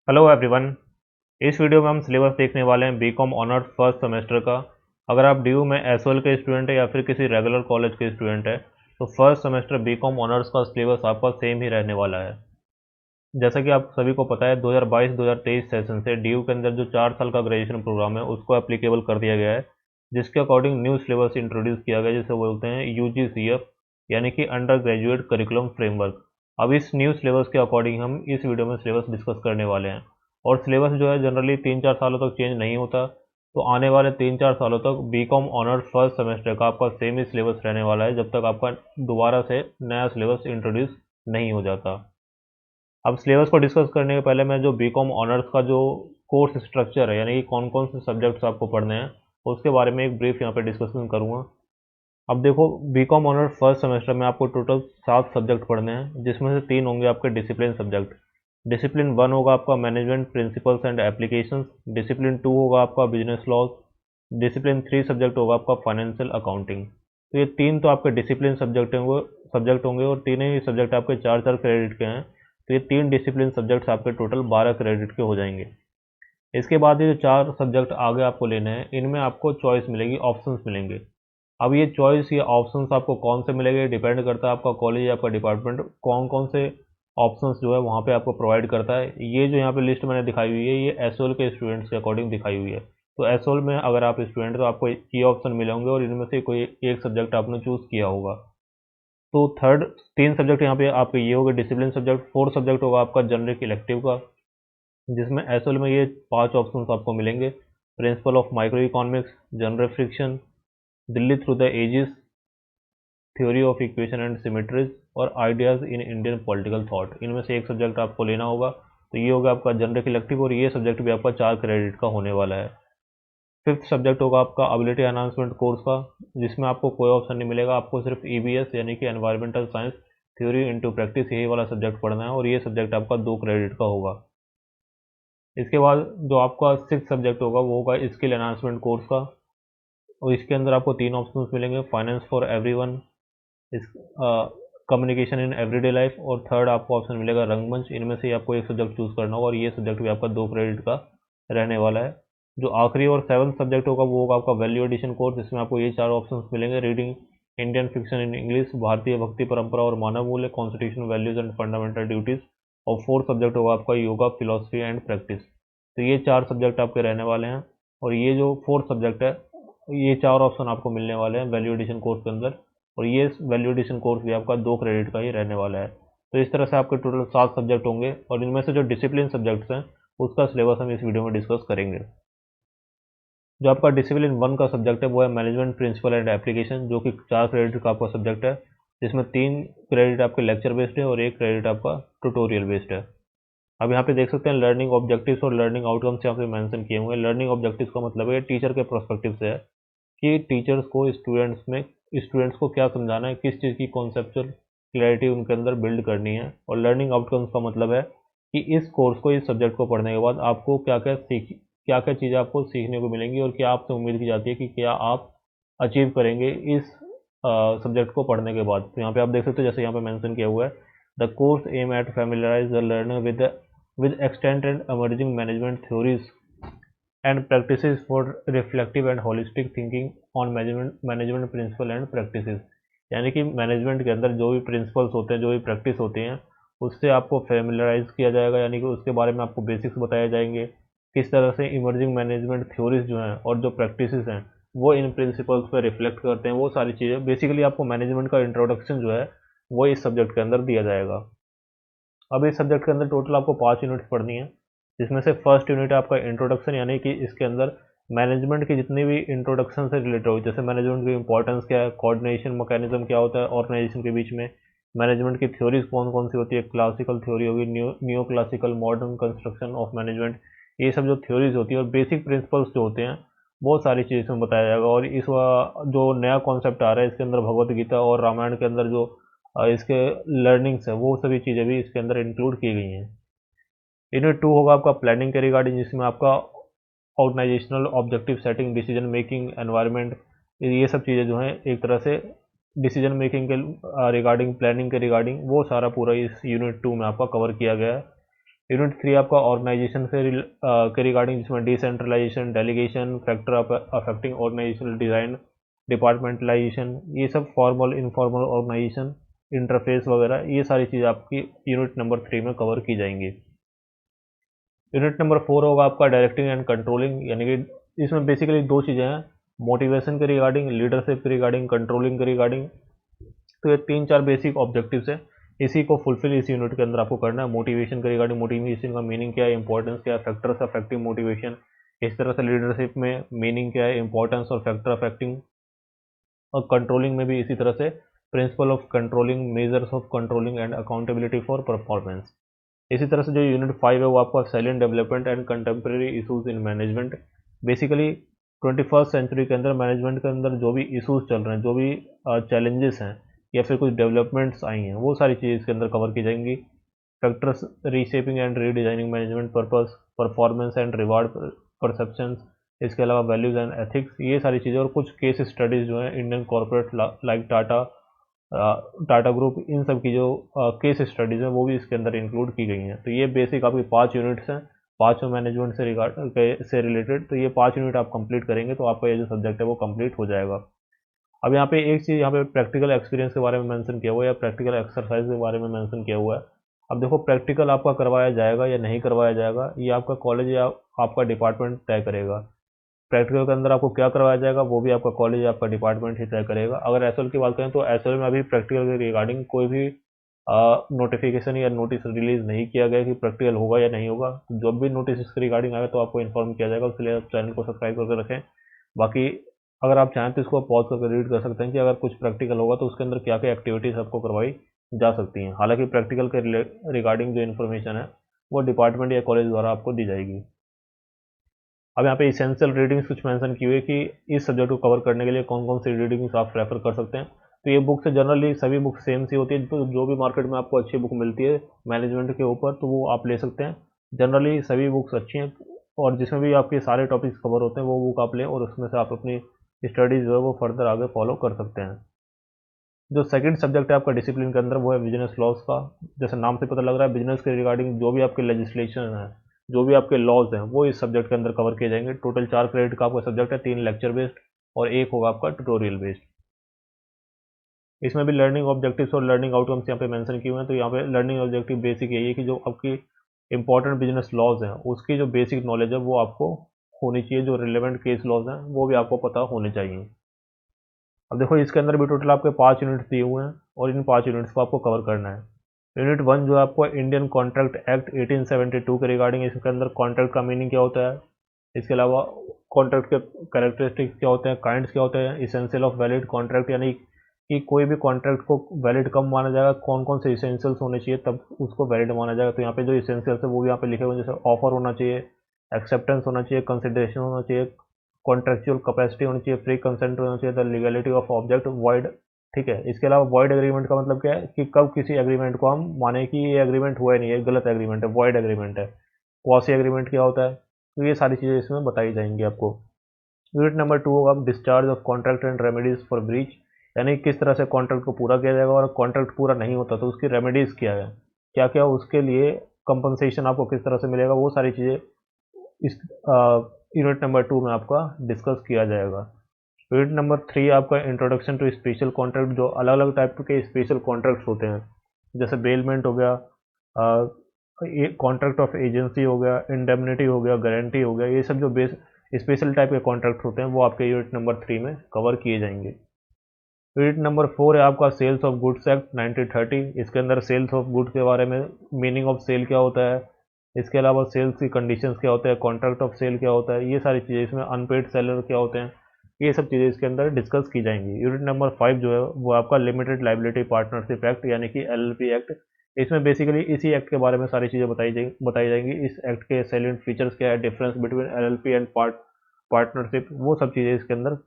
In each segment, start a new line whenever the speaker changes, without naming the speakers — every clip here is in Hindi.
Hello everyone. इस वीडियो में हम सिलेबस देखने वाले हैं बीकॉम ऑनर्स फर्स्ट सेमेस्टर का। अगर आप ड्यू में एसओएल के स्टूडेंट है या फिर किसी रेगुलर कॉलेज के स्टूडेंट है तो फर्स्ट सेमेस्टर बीकॉम ऑनर्स का सिलेबस आपका सेम ही रहने वाला है। जैसा कि आप सभी को पता है 2022-2023 सेशन से ड्यू के अंदर जो 4 साल का ग्रेजुएशन प्रोग्राम है उसको एप्लीकेबल कर दिया गया है, जिसके अकॉर्डिंग न्यू सिलेबस इंट्रोड्यूस किया गया है जिसे बोलते हैं यूजीसीएफ, यानी कि अंडर ग्रेजुएट करिकुलम फ्रेमवर्क। अब इस न्यू सिलेबस के अकॉर्डिंग हम इस वीडियो में सिलेबस डिस्कस करने वाले हैं। और सिलेबस जो है जनरली 3-4 सालों तक चेंज नहीं होता, तो आने वाले 3-4 सालों तक बीकॉम ऑनर्स फर्स्ट सेमेस्टर का आपका सेम ही सिलेबस रहने वाला है जब तक आपका दोबारा से नया सिलेबस इंट्रोड्यूस नहीं हो जाता। अब सिलेबस को डिस्कस करने के पहले मैं जो बीकॉम ऑनर्स का जो कोर्स स्ट्रक्चर है, यानी कि कौन कौन से सब्जेक्ट्स आपको पढ़ने हैं, उसके बारे में एक ब्रीफ यहाँ पे डिस्कशन करूँगा। अब देखो, बीकॉम ऑनर्स फर्स्ट सेमेस्टर में आपको टोटल 7 सब्जेक्ट पढ़ने हैं, जिसमें से 3 होंगे आपके डिसिप्लिन सब्जेक्ट। डिसिप्लिन 1 होगा आपका management principles and applications. Discipline 2 होगा आपका बिजनेस लॉज। डिसिप्लिन 3 सब्जेक्ट होगा आपका फाइनेंशियल अकाउंटिंग। तो ये तीन तो आपके डिसिप्लिन सब्जेक्ट होंगे और तीनों ही सब्जेक्ट आपके 4-4 क्रेडिट के हैं। तो ये 3 डिसिप्लिन सब्जेक्ट्स आपके टोटल 12 क्रेडिट के हो जाएंगे। इसके बाद ये जो 4 सब्जेक्ट आगे आपको लेने हैं, इनमें आपको चॉइस मिलेगी, ऑप्शंस मिलेंगे। अब ये चॉइस या ऑप्शंस आपको कौन से मिलेंगे डिपेंड करता है आपका कॉलेज या आपका डिपार्टमेंट कौन कौन से ऑप्शंस जो है वहाँ पे आपको प्रोवाइड करता है। ये जो यहाँ पे लिस्ट मैंने दिखाई हुई है, ये एसओएल के स्टूडेंट्स के अकॉर्डिंग दिखाई हुई है। तो एसओएल में अगर आप स्टूडेंट तो आपको ये ऑप्शन मिले होंगे और इनमें से कोई एक सब्जेक्ट आपने चूज़ किया होगा। तो थर्ड 3 सब्जेक्ट यहाँ पे आपके ये हो गए डिसिप्लिन सब्जेक्ट। फोर्थ सब्जेक्ट होगा आपका जनरिक इलेक्टिव का, जिसमें एसएल में ये 5 ऑप्शंस आपको मिलेंगे। Principle of micro economics, general friction, Delhi through the ages, theory of equation and symmetries और ideas in Indian political thought. इनमें से एक सब्जेक्ट आपको लेना होगा। तो ये होगा आपका जनरल इलेक्टिव और ये सब्जेक्ट भी आपका 4 क्रेडिट का होने वाला है। फिफ्थ सब्जेक्ट होगा आपका एबिलिटी एनहांसमेंट कोर्स का, जिसमें आपको कोई ऑप्शन नहीं मिलेगा, आपको सिर्फ ईबीएस यानी कि environmental science theory into practice यही वाला सब्जेक्ट पढ़ना है और ये सब्जेक्ट आपका 2 क्रेडिट का होगा। इसके बाद जो आपका सिक्स सब्जेक्ट होगा वो होगा स्किल एनहांसमेंट कोर्स का, और इसके अंदर आपको 3 ऑप्शंस मिलेंगे, फाइनेंस फॉर एवरीवन, इस कम्युनिकेशन इन एवरीडे लाइफ और थर्ड आपको ऑप्शन मिलेगा रंगमंच। इनमें से आपको एक सब्जेक्ट चूज़ करना होगा और ये सब्जेक्ट भी आपका 2 क्रेडिट का रहने वाला है। जो आखिरी और सेवन्थ सब्जेक्ट होगा वो होगा आपका वैल्यू एडिशन कोर्स। इसमें आपको ये 4 ऑप्शंस मिलेंगे, reading Indian fiction in English, भारतीय भक्ति परंपरा और मानव मूल्य, constitution values and fundamental duties, और फोर्थ सब्जेक्ट होगा आपका योगा फिलोसफी एंड प्रैक्टिस। तो ये 4 सब्जेक्ट आपके रहने वाले हैं और ये जो फोर्थ सब्जेक्ट है, ये 4 ऑप्शन आपको मिलने वाले हैं वैल्यू एडिशन कोर्स के अंदर, और ये वैल्यू एडिशन कोर्स भी आपका 2 क्रेडिट का ही रहने वाला है। तो इस तरह से आपके टोटल 7 सब्जेक्ट होंगे और इनमें से जो डिसिप्लिन सब्जेक्ट्स हैं उसका सिलेबस हम इस वीडियो में डिस्कस करेंगे। जो आपका डिसिप्लिन 1 का सब्जेक्ट है वो है मैनेजमेंट प्रिंसिपल एंड एप्लीकेशन, जो कि 4 क्रेडिट का आपका सब्जेक्ट है, जिसमें 3 क्रेडिट आपके लेक्चर बेस्ड है और 1 क्रेडिट आपका ट्यूटोरियल बेस्ड है। अब यहाँ पे देख सकते हैं लर्निंग ऑब्जेक्टिव्स और लर्निंग आउटकम्स यहाँ पे मेंशन किए हुए हैं। लर्निंग ऑब्जेक्टिव्स का मतलब है टीचर के पर्सपेक्टिव से है कि टीचर्स को स्टूडेंट्स को क्या समझाना है, किस चीज़ की कॉन्सेप्चुअल क्लैरिटी उनके अंदर बिल्ड करनी है। और लर्निंग आउटकम्स का मतलब है कि इस कोर्स को, इस सब्जेक्ट को पढ़ने के बाद आपको क्या क्या चीज़ें आपको सीखने को मिलेंगी और क्या आपसे उम्मीद की जाती है कि क्या आप अचीव करेंगे इस सब्जेक्ट को पढ़ने के बाद। तो यहाँ पे आप देख सकते हो जैसे यहाँ पे मेंशन किया हुआ है, the course aim at familiarise the learner with extent and emerging management theories and practices for reflective and holistic thinking on management principle and practices. यानी कि मैनेजमेंट के अंदर जो भी प्रिंसिपल्स होते हैं, जो भी प्रैक्टिस होती हैं, उससे आपको फेमिलराइज किया जाएगा, यानी कि उसके बारे में आपको बेसिक्स बताए जाएंगे। किस तरह से इमर्जिंग मैनेजमेंट थ्योरीज जो हैं और जो प्रैक्टिसेस हैं वो इन प्रिंसिपल्स पर रिफ्लेक्ट करते हैं, वो सारी चीज़ें बेसिकली आपको मैनेजमेंट का इंट्रोडक्शन जो है वो इस सब्जेक्ट के अंदर दिया जाएगा। अब इस सब्जेक्ट के अंदर टोटल आपको 5 यूनिट्स पढ़नी है, जिसमें से फर्स्ट यूनिट है आपका इंट्रोडक्शन, यानी कि इसके अंदर मैनेजमेंट की जितनी भी इंट्रोडक्शन से रिलेटेड हो, जैसे मैनेजमेंट की इंपॉर्टेंस क्या है, कोऑर्डिनेशन मैकेनिज्म क्या होता है ऑर्गेनाइजेशन के बीच में, मैनेजमेंट की थ्योरीज कौन कौन सी होती है, क्लासिकल थ्योरी होगी, new classical, modern construction of management, ये सब जो थ्योरीज होती है और बेसिक प्रिंसिपल्स जो होते हैं, बहुत सारी चीज़ इसमें बताया जाएगा। और जो नया कॉन्सेप्ट आ रहा है इसके अंदर, भगवत गीता और रामायण के अंदर जो इसके लर्निंग्स है वो सभी चीज़ें भी इसके अंदर इंक्लूड की गई हैं। यूनिट 2 होगा आपका प्लानिंग के रिगार्डिंग, जिसमें आपका organisational objective setting, decision making, environment, ये सब चीज़ें जो हैं एक तरह से डिसीजन मेकिंग के रिगार्डिंग, प्लानिंग के रिगार्डिंग, वो सारा पूरा इस यूनिट 2 में आपका कवर किया गया है। यूनिट 3 आपका ऑर्गेनाइजेशन के रिगार्डिंग, जिसमें decentralisation, delegation, factor affecting organisational design, departmentalisation, ये सब फॉर्मल इनफॉर्मल ऑर्गेनाइजेशन, इंटरफेस वगैरह, ये सारी चीज़ आपकी यूनिट नंबर 3 में कवर की जाएंगी। यूनिट नंबर 4 होगा आपका डायरेक्टिंग एंड कंट्रोलिंग, यानी कि इसमें बेसिकली दो चीज़ें हैं, मोटिवेशन के रिगार्डिंग, लीडरशिप के रिगार्डिंग, कंट्रोलिंग के रिगार्डिंग। तो ये 3-4 बेसिक ऑब्जेक्टिव्स हैं, इसी को फुलफिल इस यूनिट के अंदर आपको करना है। मोटिवेशन के रिगार्डिंग, मोटिवेशन का मीनिंग क्या है, इंपॉर्टेंस क्या है, फैक्टर्स अफेक्टिंग मोटिवेशन, इस तरह से लीडरशिप में मीनिंग क्या है, इंपॉर्टेंस और फैक्टर अफेक्टिंग, और कंट्रोलिंग में भी इसी तरह से principle of controlling, measures of controlling and accountability for performance. इसी तरह से जो यूनिट 5 है वो आपका salient development and contemporary issues in management. Basically 21st century के अंदर मैनेजमेंट के अंदर जो भी इशूज चल रहे हैं, जो भी चैलेंजेस हैं या फिर कुछ डेवलपमेंट्स आई हैं, वो सारी चीज़ इसके अंदर कवर की जाएंगी। Factors reshaping and redesigning management purpose, performance and reward perceptions, इसके अलावा वैल्यूज़ एंड एथिक्स, ये सारी चीज़ें, और कुछ केस स्टडीज़ जो हैं Indian corporate like Tata, Tata group, इन सब की जो केस स्टडीज़ हैं वो भी इसके अंदर इंक्लूड की गई हैं। तो ये बेसिक आपकी 5 यूनिट्स हैं, पाँचों मैनेजमेंट से रिलेटेड। तो ये 5 यूनिट आप कंप्लीट करेंगे तो आपका ये जो सब्जेक्ट है वो कंप्लीट हो जाएगा। अब यहाँ पे एक चीज़, यहाँ पे प्रैक्टिकल एक्सपीरियंस के बारे में मेंशन किया हुआ है या प्रैक्टिकल एक्सरसाइज के बारे में मेंशन किया हुआ है। अब देखो, प्रैक्टिकल आपका करवाया जाएगा या नहीं करवाया जाएगा, ये आपका कॉलेज या आपका डिपार्टमेंट तय करेगा। प्रैक्टिकल के अंदर आपको क्या करवाया जाएगा वो भी आपका कॉलेज या आपका डिपार्टमेंट ही तय करेगा। अगर एसएल की बात करें तो एसएल में अभी प्रैक्टिकल के रिगार्डिंग कोई भी नोटिफिकेशन या नोटिस रिलीज नहीं किया गया कि प्रैक्टिकल होगा या नहीं होगा। जब भी नोटिस इसके रिगार्डिंग आएगा तो आपको इन्फॉर्म किया जाएगा, उसके लिए आप चैनल को सब्सक्राइब करके रखें। बाकी अगर आप चाहें तो इसको पॉज करके रीड कर सकते हैं कि अगर कुछ प्रैक्टिकल होगा तो उसके अंदर क्या क्या एक्टिविटीज़ आपको करवाई जा सकती हैं। हालांकि प्रैक्टिकल के रिगार्डिंग जो इन्फॉर्मेशन है वो डिपार्टमेंट या कॉलेज द्वारा आपको दी जाएगी। अब यहाँ पे इसेंशियल रीडिंग्स कुछ मेंशन की हुई है कि इस सब्जेक्ट को कवर करने के लिए कौन कौन सी रीडिंग्स आप रेफर कर सकते हैं। तो ये बुक से जनरली सभी बुक सेम सी होती है, तो जो भी मार्केट में आपको अच्छी बुक मिलती है मैनेजमेंट के ऊपर तो वो आप ले सकते हैं। जनरली सभी बुक्स अच्छी हैं, और जिसमें भी आपके सारे टॉपिक्स कवर होते हैं वो बुक आप लें और उसमें से आप अपनी स्टडीज़ जो है वो फर्दर आगे फॉलो कर सकते हैं। जो सेकंड सब्जेक्ट है आपका डिसिप्लिन के अंदर वो है बिजनेस लॉज का। जैसे नाम से पता लग रहा है, बिजनेस के रिगार्डिंग जो भी आपके लेजिस्लेशन है, जो भी आपके लॉज हैं, वो इस सब्जेक्ट के अंदर कवर किए जाएंगे। टोटल 4 क्रेडिट का आपका सब्जेक्ट है, 3 लेक्चर बेस्ड और 1 होगा आपका ट्यूटोरियल बेस्ड। इसमें भी लर्निंग ऑब्जेक्टिव्स और लर्निंग आउटकम्स यहाँ पे मेंशन किए हुए हैं। तो यहाँ पे लर्निंग ऑब्जेक्टिव बेसिक यही है कि जो आपकी इंपॉर्टेंट बिजनेस लॉज हैं उसकी जो बेसिक नॉलेज है वो आपको होनी चाहिए, जो रिलेवेंट केस लॉज हैं वो भी आपको पता होने चाहिए। अब देखो, इसके अंदर भी टोटल आपके 5 यूनिट्स दिए हुए हैं और इन 5 यूनिट्स को आपको कवर करना है। यूनिट 1 जो है आपको इंडियन कॉन्ट्रैक्ट एक्ट 1872 के रिगार्डिंग, इसके अंदर कॉन्ट्रैक्ट का मीनिंग क्या होता है, इसके अलावा कॉन्ट्रैक्ट के कैरेक्टरिस्टिक्स क्या होते हैं, काइंड्स क्या होते हैं, इसेंशियल ऑफ वैलिड कॉन्ट्रैक्ट, यानी कि कोई भी कॉन्ट्रैक्ट को वैलिड कब माना जाएगा, कौन कौन से इसेंशियल्स होने चाहिए तब उसको वैलिड माना जाएगा। तो यहाँ पे जो इसेंशियल्स है वो भी यहाँ पे लिखे हुए हैं, जैसे ऑफर होना चाहिए, एक्सेप्टेंस होना चाहिए, कंसिडरेशन होना चाहिए, कॉन्ट्रेक्चुअल कैपेसिटी होनी चाहिए, फ्री कंसेंट होना चाहिए, the legality of object, void. ठीक है, इसके अलावा वॉइड एग्रीमेंट का मतलब क्या है कि कब किसी एग्रीमेंट को हम माने कि ये एग्रीमेंट हुआ ही नहीं है, गलत एग्रीमेंट है, वॉइड एग्रीमेंट है। क्वासी एग्रीमेंट क्या होता है, तो ये सारी चीज़ें इसमें बताई जाएंगी आपको। यूनिट नंबर 2 होगा discharge of contract and remedies for breach, यानी किस तरह से कॉन्ट्रैक्ट को पूरा किया जाएगा, और कॉन्ट्रैक्ट पूरा नहीं होता तो उसकी रेमेडीज़ क्या है, क्या क्या उसके लिए कंपनसेशन आपको किस तरह से मिलेगा, वो सारी चीज़ें इस यूनिट नंबर 2 में आपका डिस्कस किया जाएगा। यूनिट नंबर 3 आपका इंट्रोडक्शन टू स्पेशल कॉन्ट्रैक्ट, जो अलग अलग टाइप के स्पेशल कॉन्ट्रैक्ट्स होते हैं, जैसे बेलमेंट हो गया, कॉन्ट्रैक्ट ऑफ एजेंसी हो गया, इंडेमनिटी हो गया, गारंटी हो गया, ये सब जो बेस स्पेशल टाइप के कॉन्ट्रैक्ट होते हैं वो आपके यूनिट नंबर 3 में कवर किए जाएंगे। यूनिट नंबर 4 है आपका सेल्स ऑफ गुड्स एक्ट 1930, इसके अंदर सेल्स ऑफ गुड के बारे में, मीनिंग ऑफ सेल क्या होता है, इसके अलावा सेल्स की कंडीशंस क्या होता है, कॉन्ट्रैक्ट ऑफ सेल क्या होता है, ये सारी चीज़ें, इसमें अनपेड सेलर क्या होते हैं, ये सब चीज़ें इसके अंदर डिस्कस की जाएंगी। यूनिट नंबर 5 जो है वो आपका लिमिटेड लाइबिलिटी पार्टनरशिप एक्ट यानी कि एलएलपी एक्ट। इसमें बेसिकली इसी एक्ट के बारे में सारी चीज़ें बताई जाएंगी। इस एक्ट के सैलिएंट फीचर्स क्या है, difference between LLP and partnership, वो सब चीज़ें इसके अंदर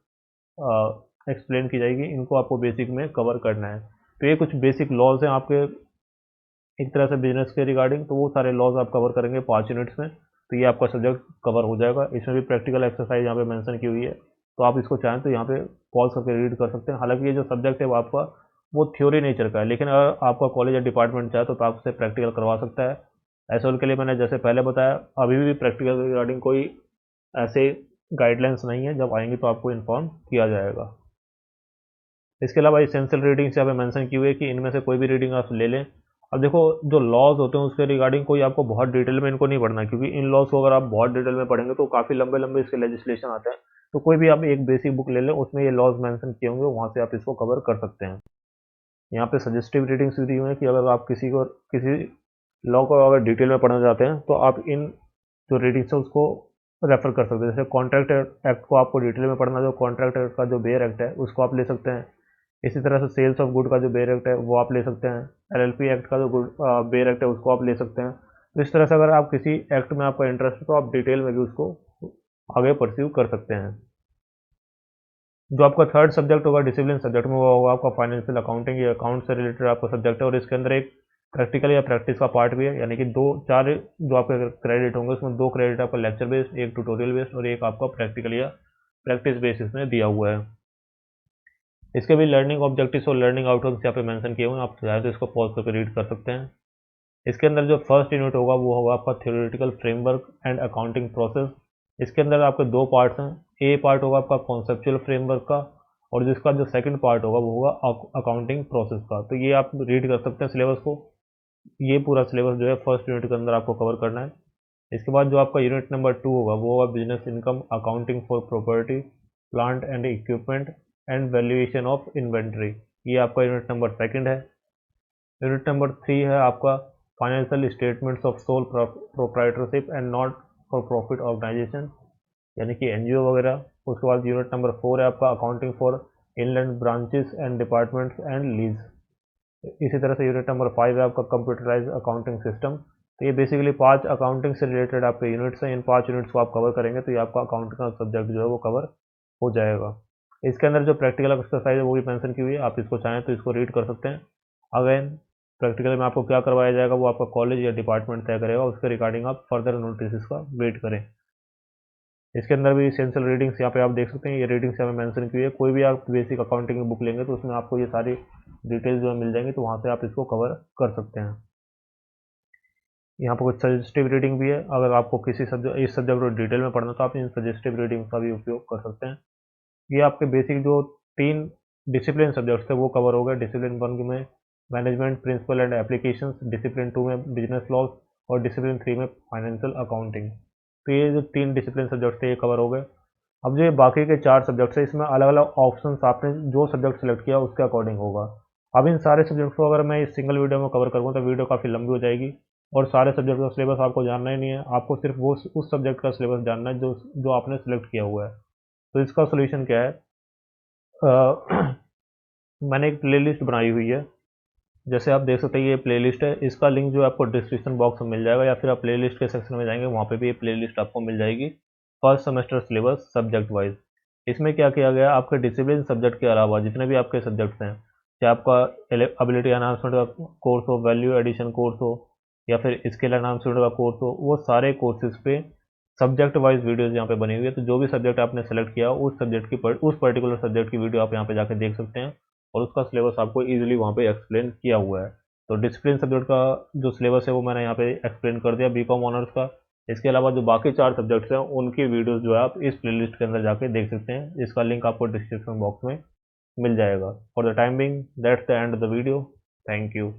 एक्सप्लेन की जाएगी। इनको आपको बेसिक में कवर करना है। तो ये कुछ बेसिक लॉज हैं आपके एक तरह से बिजनेस के रिगार्डिंग, तो वो सारे लॉज आप कवर करेंगे 5 यूनिट्स में, तो ये आपका सब्जेक्ट कवर हो जाएगा। इसमें भी प्रैक्टिकल एक्सरसाइज यहाँ पे मेंशन की हुई है, तो आप इसको चाहें तो यहाँ पे पॉज करके रीड कर सकते हैं। हालांकि ये जो सब्जेक्ट है वो आपका वो थ्योरी नेचर का है, लेकिन अगर आपका कॉलेज या डिपार्टमेंट चाहे तो आपसे प्रैक्टिकल करवा सकता है। एसओएल के लिए मैंने जैसे पहले बताया, अभी भी प्रैक्टिकल रिगार्डिंग कोई ऐसे गाइडलाइंस नहीं है, जब आएंगी तो आपको इन्फॉर्म किया जाएगा। इसके अलावा इसेंशियल रीडिंग्स यहाँ पे मेंशन की हुई है कि इनमें से कोई भी रीडिंग आप ले लें। अब देखो, जो लॉज होते हैं उसके रिगार्डिंग कोई आपको बहुत डिटेल में इनको नहीं पढ़ना है, क्योंकि इन लॉज को अगर आप बहुत डिटेल में पढ़ेंगे तो काफ़ी लंबे लंबे इसके लेजिस्लेशन आते हैं। तो कोई भी आप एक बेसिक बुक ले लें, उसमें ये लॉज मेंशन किए होंगे, वहाँ से आप इसको कवर कर सकते हैं। यहाँ पे सजेस्टिव रीडिंग्स भी दी हुई है कि अगर आप किसी लॉ को अगर डिटेल में पढ़ना चाहते हैं तो आप इन जो रीडिंग्स है उसको रेफर कर सकते हैं। जैसे कॉन्ट्रैक्ट एक्ट को आपको डिटेल में पढ़ना, जो कॉन्ट्रैक्ट एक्ट का जो बेयर एक्ट है उसको आप ले सकते हैं। इसी तरह से सेल्स ऑफ गुड का जो बेयर एक्ट है वो आप ले सकते हैं। एलएलपी एक्ट का जो गुड बेयर एक्ट है उसको आप ले सकते हैं। तो इस तरह से अगर आप किसी एक्ट में आपका इंटरेस्ट है तो आप डिटेल में भी उसको आगे परस्यू कर सकते हैं। जो आपका थर्ड सब्जेक्ट होगा डिसिप्लिन सब्जेक्ट में, वो होगा आपका फाइनेंशियल अकाउंटिंग। ये अकाउंट से रिलेटेड आपका सब्जेक्ट है और इसके अंदर एक प्रैक्टिकल या प्रैक्टिस का पार्ट भी है, यानी कि चार जो आपके क्रेडिट होंगे उसमें 2 क्रेडिट आपका लेक्चर बेस्ड, एक ट्यूटोरियल बेस्ड और एक आपका प्रैक्टिकल या प्रैक्टिस बेसिस में दिया हुआ है। इसके भी लर्निंग ऑब्जेक्टिव्स और लर्निंग आउटकम्स यहाँ पे मेंशन किए हुए हैं, आप चाहे तो इसको पॉज करके रीड कर सकते हैं। इसके अंदर जो फर्स्ट यूनिट होगा वो होगा आपका theoretical framework and accounting process. इसके अंदर आपके 2 पार्ट्स हैं। ए पार्ट होगा आपका कॉन्सेप्चुअल फ्रेमवर्क का, और जिसका जो सेकंड पार्ट होगा वो होगा अकाउंटिंग प्रोसेस का। तो ये आप रीड कर सकते हैं सिलेबस को। ये पूरा सिलेबस जो है फर्स्ट यूनिट के अंदर आपको कवर करना है। इसके बाद जो आपका यूनिट नंबर 2 होगा वो होगा business income accounting for property plant and equipment and valuation of inventory. ये आपका यूनिट नंबर सेकंड है। यूनिट नंबर 3 है आपका financial statements of sole proprietorship and not for profit organisation, यानी कि एनजीओ वगैरह। उसके बाद यूनिट नंबर 4 है आपका accounting for inland branches and departments and lease. इसी तरह से यूनिट नंबर 5 है आपका कंप्यूटराइज अकाउंटिंग सिस्टम। तो ये बेसिकली 5 अकाउंटिंग से रिलेटेड आपके यूनिट्स हैं। इन 5 यूनिट्स को आप कवर करेंगे तो ये आपका अकाउंटिंग का सब्जेक्ट जो है वो कवर हो जाएगा। इसके अंदर जो प्रैक्टिकल एक्सरसाइज है वो भी मेंशन की हुई है, आप इसको चाहें तो इसको रीड कर सकते हैं। अगेन प्रैक्टिकल में आपको क्या करवाया जाएगा वो आपका कॉलेज या डिपार्टमेंट तय करेगा, उसके रिगार्डिंग आप फर्दर नोटिस का वेट करें। इसके अंदर भी एसेंशियल रीडिंग्स यहाँ पे आप देख सकते हैं, ये रीडिंग्स यहाँ पे मेंशन की हुई है। कोई भी आप बेसिक अकाउंटिंग की बुक लेंगे तो उसमें आपको ये सारी डिटेल्स जो है मिल जाएंगी, तो वहाँ से आप इसको कवर कर सकते हैं। यहाँ पर कुछ सजेस्टिव रीडिंग भी है, अगर आपको किसी सब्जेक्ट इस सब्जेक्ट को डिटेल में पढ़ना तो आप इन सजेस्टिव रीडिंग का भी उपयोग कर सकते हैं। ये आपके बेसिक जो 3 डिसिप्लिन सब्जेक्ट्स थे वो कवर हो गए। डिसिप्लिन 1 में management principle and applications, discipline 2 में बिजनेस लॉज और डिसिप्लिन 3 में फाइनेंशियल अकाउंटिंग। तो ये जो 3 डिसिप्लिन सब्जेक्ट थे ये कवर हो गए। अब जो ये बाकी के 4 सब्जेक्ट्स हैं इसमें अलग अलग ऑप्शंस आपने जो सब्जेक्ट सेलेक्ट किया उसके अकॉर्डिंग होगा। अब इन सारे सब्जेक्ट्स को अगर मैं इस सिंगल वीडियो में कवर करूँ तो वीडियो काफ़ी लंबी हो जाएगी, और सारे सब्जेक्ट का सिलेबस आपको जानना ही नहीं है। आपको सिर्फ वो उस सब्जेक्ट का सिलेबस जानना है जो जो आपने सेलेक्ट किया हुआ है। तो इसका सोल्यूशन क्या है, मैंने एक प्लेलिस्ट बनाई हुई है। जैसे आप देख सकते हैं ये प्लेलिस्ट है, इसका लिंक जो है आपको डिस्क्रिप्शन बॉक्स में मिल जाएगा, या फिर आप प्लेलिस्ट के सेक्शन में जाएंगे वहाँ पे भी ये प्लेलिस्ट आपको मिल जाएगी। First semester syllabus subject wise इसमें क्या किया गया है, आपके डिसिप्लिन सब्जेक्ट के अलावा जितने भी आपके सब्जेक्ट्स हैं, चाहे आपका एबिलिटी एनहांसमेंट का कोर्स हो, वैल्यू एडिशन कोर्स हो, या फिर स्किल एनहांसमेंट का कोर्स हो, वो सारे कोर्सेज पे सब्जेक्ट वाइज वीडियोज़ यहाँ पे बनी हुई है। तो जो भी सब्जेक्ट आपने सेलेक्ट किया उस सब्जेक्ट की उस पर्टिकुलर सब्जेक्ट की वीडियो आप यहाँ पे जाके देख सकते हैं, और उसका सिलेबस आपको ईजिली वहाँ पे एक्सप्लेन किया हुआ है। तो डिसिप्लिन सब्जेक्ट का जो सिलेबस है वो मैंने यहाँ पे एक्सप्लेन कर दिया बीकॉम ऑनर्स का। इसके अलावा जो बाकी 4 सब्जेक्ट्स हैं उनकी वीडियोज़ जो है आप इस प्लेलिस्ट के अंदर जाके देख सकते हैं, इसका लिंक आपको डिस्क्रिप्शन बॉक्स में मिल जाएगा। For the time being that's the end of the video. Thank you.